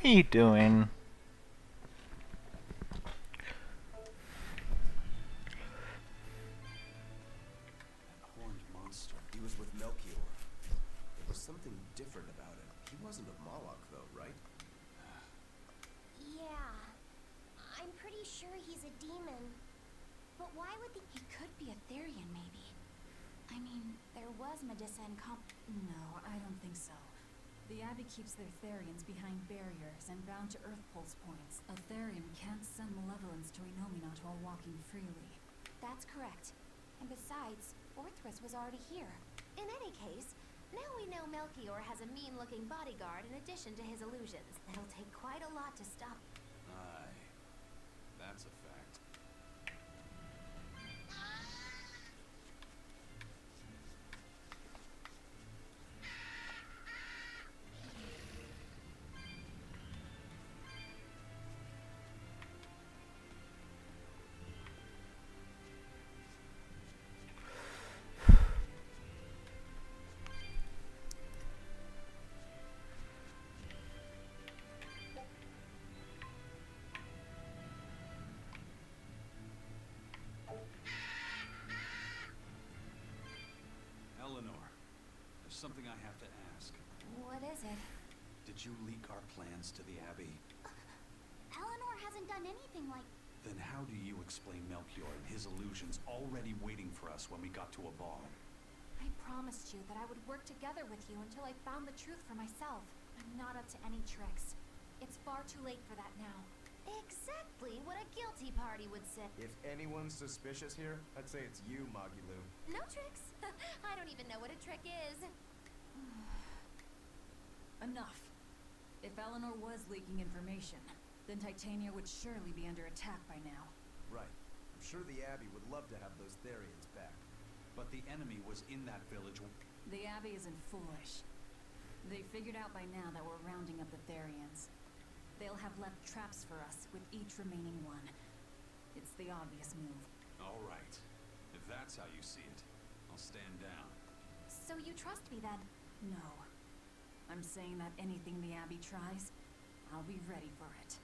are you doing? That horned monster. He was with Melchior. There was something different about him. He wasn't a Moloch, though, right? Yeah. I'm pretty sure he's a demon. But why would the... He could be a Therian, maybe. I mean, there was Medusa and No, I don't think so. The Abbey keeps their Therians behind barriers and bound to Earth Pulse points. A Therian can't send malevolence to Enominat while walking freely. That's correct. And besides, Orthrus was already here. In any case, now we know Melchior has a mean-looking bodyguard in addition to his illusions. It'll take quite a lot to stop. Aye. That's a fact. Eleanor, there's something I have to ask. What is it? Did you leak our plans to the Abbey? Eleanor hasn't done anything like... Then how do you explain Melchior and his illusions already waiting for us when we got to a bar? I promised you that I would work together with you until I found the truth for myself. I'm not up to any tricks. It's far too late for that now. Exactly what a guilty party would say. If anyone's suspicious here, I'd say it's you, Magilu. No tricks. I don't even know what a trick is. Enough. If Eleanor was leaking information, then Titania would surely be under attack by now. Right. I'm sure the Abbey would love to have those Therians back. But the enemy was in that village. The Abbey isn't foolish. They figured out by now that we're rounding up the Therians. They'll have left traps for us with each remaining one. It's the obvious move. All right. If that's how you see it, I'll stand down. So you trust me then? No. I'm saying that anything the Abbey tries, I'll be ready for it.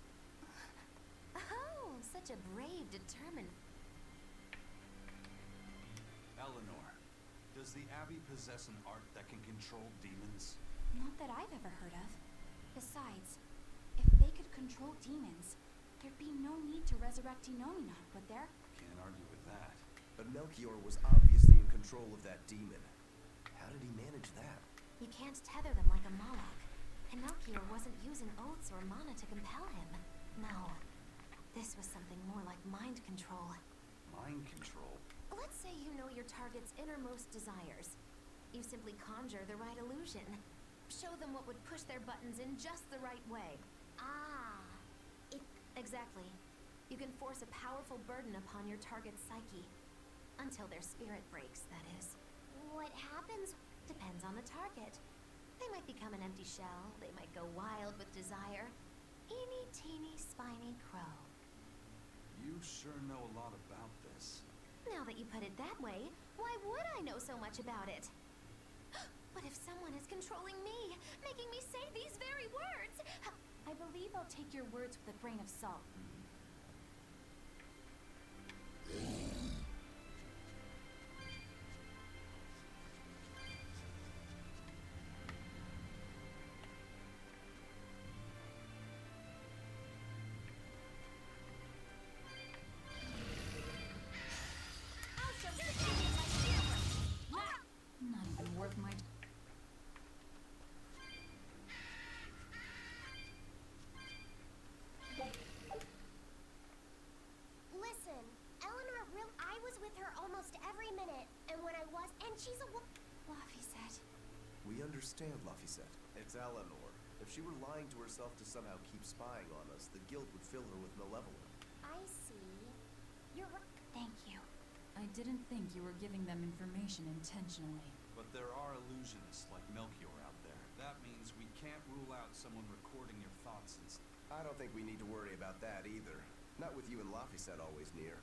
Oh, such a brave, determined... Eleanor, does the Abbey possess an art that can control demons? Not that I've ever heard of. Besides, if they could control demons, there'd be no need to resurrect Enominat, would there? Can't argue with that. But Melchior was obviously in control of that demon. How did he manage that? You can't tether them like a Moloch. And Melchior wasn't using oaths or mana to compel him. No. This was something more like mind control. Mind control? Let's say you know your target's innermost desires. You simply conjure the right illusion. Show them what would push their buttons in just the right way. Ah. Exactly. You can force a powerful burden upon your target's psyche. Until their spirit breaks, that is. What happens? Depends on the target. They might become an empty shell, they might go wild with desire. Eeny teeny spiny crow. You sure know a lot about this. Now that you put it that way, why would I know so much about it? What if someone is controlling me, making me say these very words? I believe I'll take your words with a grain of salt. Not even worth my... Listen, Eleanor I was with her almost every minute, and when I was, and she's a Laphicet. We understand, Laphicet. It's Eleanor. If she were lying to herself to somehow keep spying on us, the guild would fill her with malevolence. I see. You're right. Thank you. I didn't think you were giving them information intentionally. But there are illusionists like Melchior out there. That means we can't rule out someone recording your thoughts and I don't think we need to worry about that either. Not with you and Laphicet always near.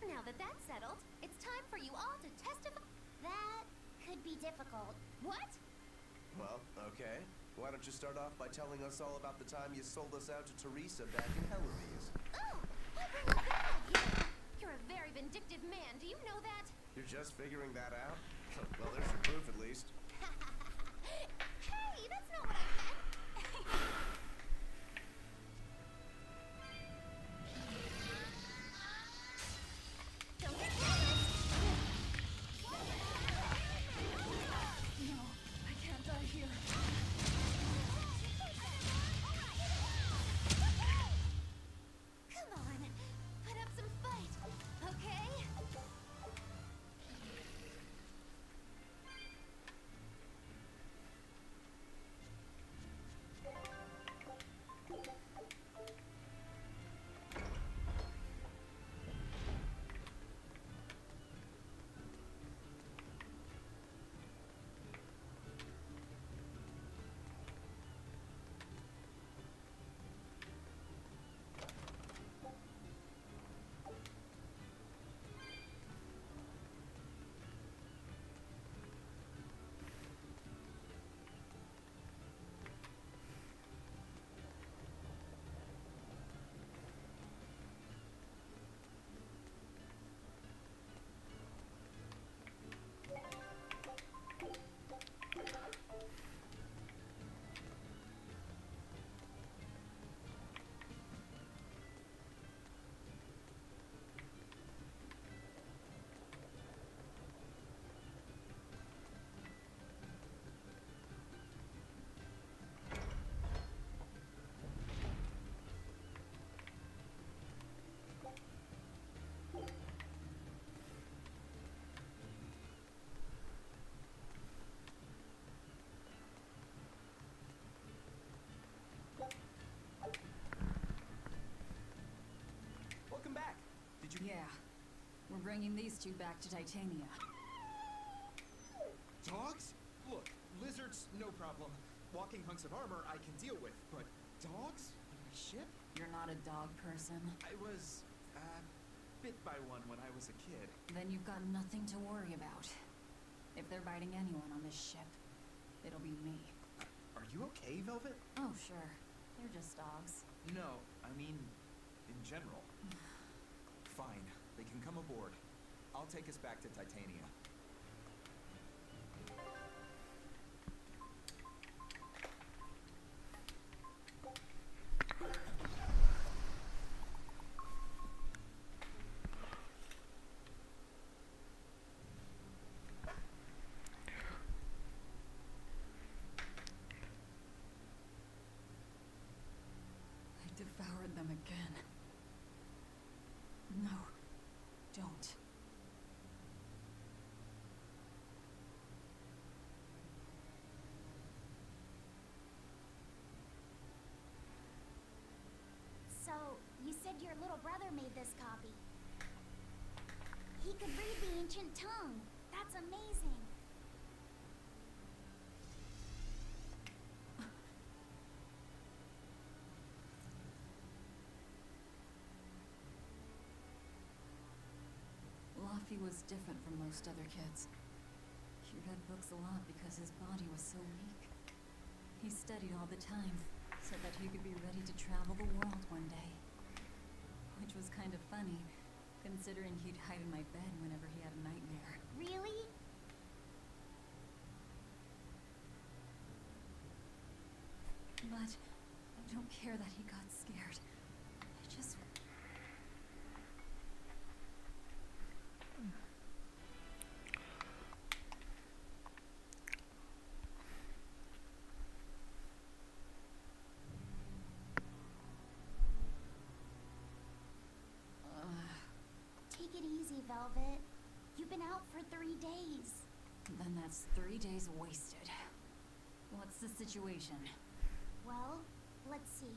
Now that that's settled, it's time for you all to testify. That could be difficult. What? Well, okay. Why don't you start off by telling us all about the time you sold us out to Teresa back in Hellerby's? Oh, why bring up that idea? You're a very vindictive man, do you know that? You're just figuring that out? Well, there's your proof at least. Hey, that's not what I meant. Don't get jealous. No, I can't die here. Come on, put up some fight, okay? Welcome back. Did you... Yeah. We're bringing these two back to Titania. Dogs? Look, lizards, no problem. Walking hunks of armor I can deal with, but dogs? On my ship? You're not a dog person. I was, bit by one when I was a kid. Then you've got nothing to worry about. If they're biting anyone on this ship, it'll be me. Are you okay, Velvet? Oh, sure. They're just dogs. No, I mean, in general. Fine, they can come aboard. I'll take us back to Titania. I devoured them again. No, don't. So, you said your little brother made this copy. He could read the ancient tongue. That's amazing. Laffy was different from most other kids. He read books a lot because his body was so weak. He studied all the time so that he could be ready to travel the world one day. Which was kind of funny, considering he'd hide in my bed whenever he had a nightmare. Really? But I don't care that he got scared. I just... Take it easy, Velvet. You've been out for 3 days. Then that's 3 days wasted. What's the situation? Well, let's see.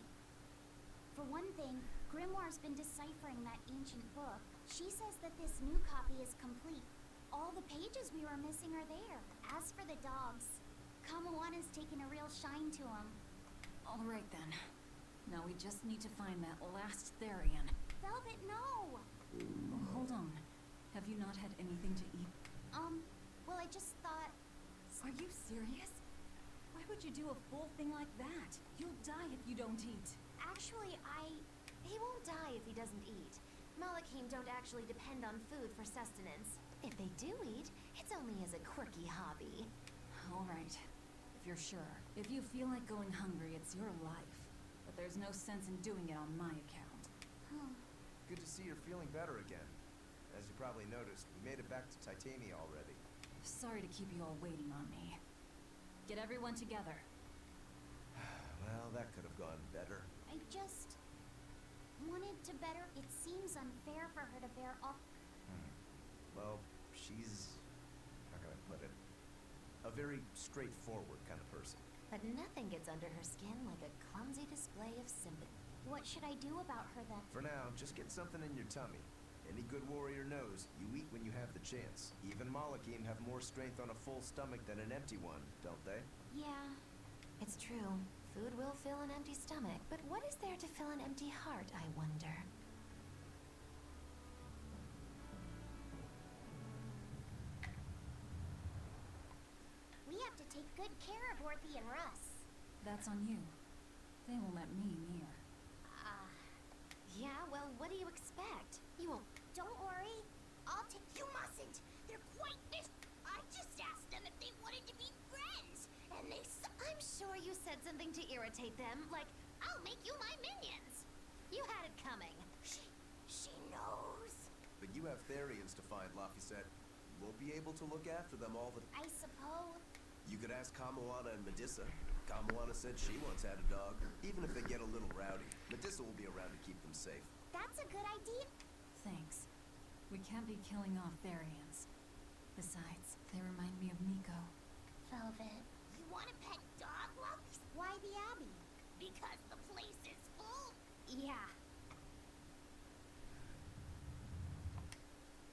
For one thing, Grimoire's been deciphering that ancient book. She says that this new copy is complete. All the pages we were missing are there. As for the dogs, Kamawana's taken a real shine to them. All right then. Now we just need to find that last Therian. Velvet, no! Oh, hold on. Have you not had anything to eat? Well, I just thought... Are you serious? Why would you do a full thing like that? You'll die if you don't eat. Actually, he won't die if he doesn't eat. Malachim don't actually depend on food for sustenance. If they do eat, it's only as a quirky hobby. All right, if you're sure. If you feel like going hungry, it's your life. But there's no sense in doing it on my account. Good to see you're feeling better again. As you probably noticed, we made it back to Titania already. Sorry to keep you all waiting on me. Get everyone together. Well, that could have gone better. I just wanted to better. It seems unfair for her to bear all. Well, she's... how can I put it? A very straightforward kind of person. But nothing gets under her skin like a clumsy display of sympathy. What should I do about her then? For now, just get something in your tummy. Any good warrior knows you eat when you have the chance. Even Malachim have more strength on a full stomach than an empty one, don't they? Yeah, it's true. Food will fill an empty stomach, but what is there to fill an empty heart, I wonder? We have to take good care of Orthy and Russ. That's on you. They won't let me near. Yeah, well, what do you expect? You won't... Don't worry. I'll take. You mustn't. They're quite fish. I just asked them if they wanted to be friends, and they. I'm sure you said something to irritate them, like, I'll make you my minions. you had it coming. She knows. But you have Therians to find, Laphicet. You won't be able to look after them all the... I suppose. You could ask Kamoana and Medissa. Kamoana said she once had a dog. Even if they get a little rowdy, Medissa will be around to keep them safe. That's a good idea. Thanks. We can't be killing off Therians. Besides, they remind me of Nico. Velvet. You want a pet dog, Lucky? Why the Abbey? Because the place is full. Yeah.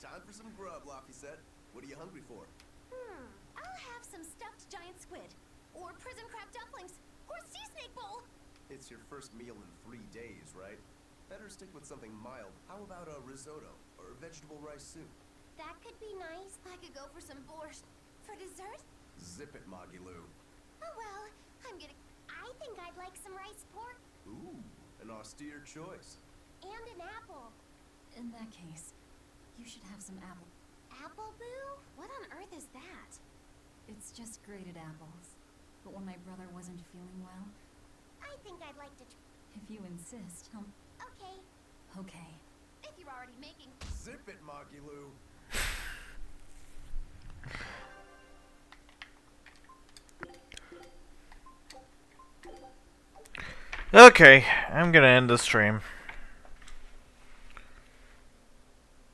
Time for some grub, Laphicet. What are you hungry for? I'll have some stuffed giant squid, or prison crab dumplings, or sea snake bowl. It's your first meal in 3 days, right? Better stick with something mild. How about a risotto or vegetable rice soup? That could be nice. I could go for some borscht. For dessert? Zip it, Magilu. Oh well, I'm gonna... I think I'd like some rice pork Ooh, an austere choice. and an apple. In that case, you should have some apple. Apple Boo? What on earth is that? It's just grated apples. But when my brother wasn't feeling well, I think I'd like to. if you insist, Okay. Okay. If you're already making... Zip it, Magilu. Okay, I'm gonna end the stream.